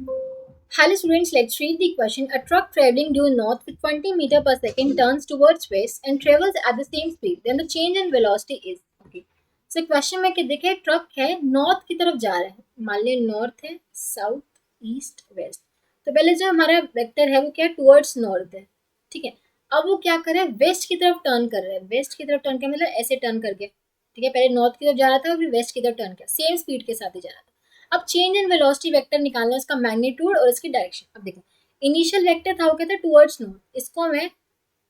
Hello students, let's read the question. A truck traveling due north with 20 meter per second turns towards west and travels at the same speed. Then the change in velocity is. Okay. So question में क्या देखे, truck है north की तरफ जा रहा है, मान लिया नॉर्थ है, साउथ, ईस्ट, वेस्ट। तो पहले जो हमारा वेक्टर है वो क्या है, टुवर्ड्स नॉर्थ है, ठीक है। अब वो क्या कर रहा है, वेस्ट की तरफ टर्न कर रहा है। वेस्ट की तरफ टर्न किया मतलब ऐसे टर्न करके, ठीक है। पहले नॉर्थ की तरफ जा रहा था, फिर वेस्ट की तरफ टर्न किया, सेम स्पीड के साथ ही जा रहा था। अब चेंज इन वेलोसिटी वेक्टर निकालना है, उसका मैग्नीट्यूड और इसकी डायरेक्शन। अब देखो, इनिशियल वेक्टर था वो कहता है टुवर्ड्स नॉर्थ, इसको मैं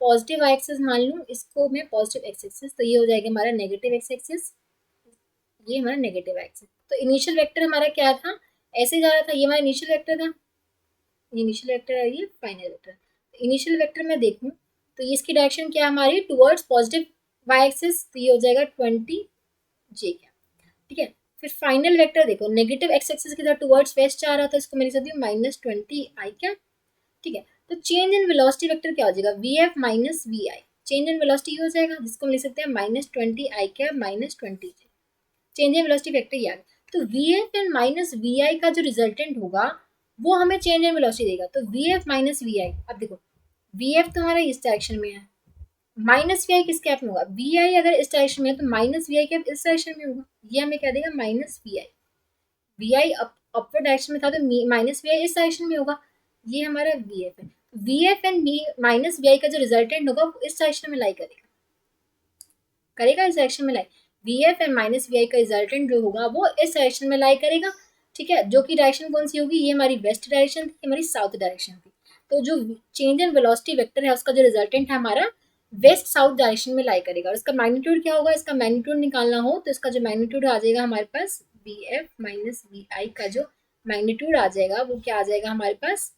पॉजिटिव एक्सिस मान लूँ, इसको मैं पॉजिटिव एक्स एक्सिस, तो ये हो जाएगा हमारा नेगेटिव एक्स एक्सिस, ये हमारा नेगेटिव एक्सिस। तो इनिशियल वेक्टर हमारा क्या था, ऐसे जा रहा था, ये हमारा इनिशियल वेक्टर था, ये इनिशियल वेक्टर है, ये फाइनल वेक्टर। इनिशियल वेक्टर में देखूँ तो ये इसकी डायरेक्शन क्या है हमारी, टुवर्ड्स पॉजिटिव वाई एक्सिस, तो ये हो जाएगा 20 जे क्या, ठीक है। फिर फाइनल वेक्टर देखो, नेगेटिव एक्स एक्सिस की तरफ टुवर्ड्स वेस्ट जा रहा था, इसको मैं लिख सकती हूँ -20 आई क्या, ठीक है। तो चेंज इन वेलोसिटी वेक्टर क्या हो जाएगा, V F minus V I. Change in velocity हो जाएगा, जिसको हम लिख सकते हैं -20 आई क्या -20 J. Change in velocity vector ये आ गया। तो V F and minus V I का जो रिजल्टेंट होगा वो हमें चेंज इन वेलोसिटी देगा। तो वी एफ माइनस वी आई, अब देखो वी एफ तो हमारा इस डायरेक्शन में है, माइनस वी आई किस कैप में होगा, वी आई अगर इस डायरेक्शन में है तो माइनस वी आई कैप इस डायरेक्शन में होगा, ये हमें क्या देगा minus V I. V I upward direction में था तो माइनस वी आई इस डायरेक्शन में होगा, ये हमारा वी एफ है। V F and minus V I का जो रिजल्टेंट होगा वो इस डायरेक्शन में लाई करेगा, करेगा इस डायरेक्शन में lie. V F and minus V I का रिजल्टेंट जो होगा वो इस डायरेक्शन में लाई करेगा, ठीक है। जो कि डायरेक्शन कौन सी होगी, ये हमारी वेस्ट डायरेक्शन थी, हमारी साउथ डायरेक्शन थी। तो जो चेंज इन वेलोसिटी वेक्टर है उसका जो रिजल्टेंट है हमारा वेस्ट साउथ डायरेक्शन में लाई करेगा। और इसका मैग्नीट्यूड क्या होगा, इसका मैग्नीट्यूड निकालना हो तो इसका जो मैग्नीट्यूड आ जाएगा हमारे पास we F minus V I का जो मैग्नीट्यूड आ जाएगा वो क्या आ जाएगा हमारे पास,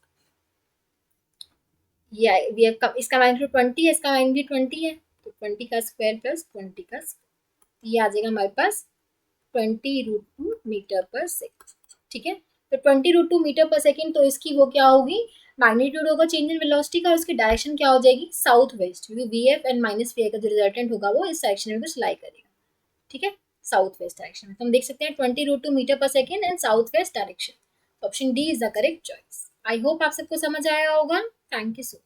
ये वी एफ का, इसका मैग्नीट्यूड 20 है, इसका मैग्नीट्यूड 20 है, तो 20 का स्क्वायर प्लस 20 का स्क्वायर, ये आ जाएगा हमारे पास 20√2 मीटर पर सेकेंड, ठीक है। तो 20√2 मीटर पर सेकेंड, तो इसकी वो क्या होगी, मैग्नीट्यूड होगा चेंज इन वेलोसिटी का, और उसकी डायरेक्शन क्या हो जाएगी साउथ वेस्ट, क्योंकि V F and minus V I का जो रिजल्टेंट होगा वो इस डायरेक्शन में कुछ लाई करेगा, ठीक है, साउथ वेस्ट डायरेक्शन में। तो हम देख सकते हैं 20√2 मीटर पर second and south west direction. Option D is the correct choice. I hope आप सबको समझ आया होगा। Thank you so much.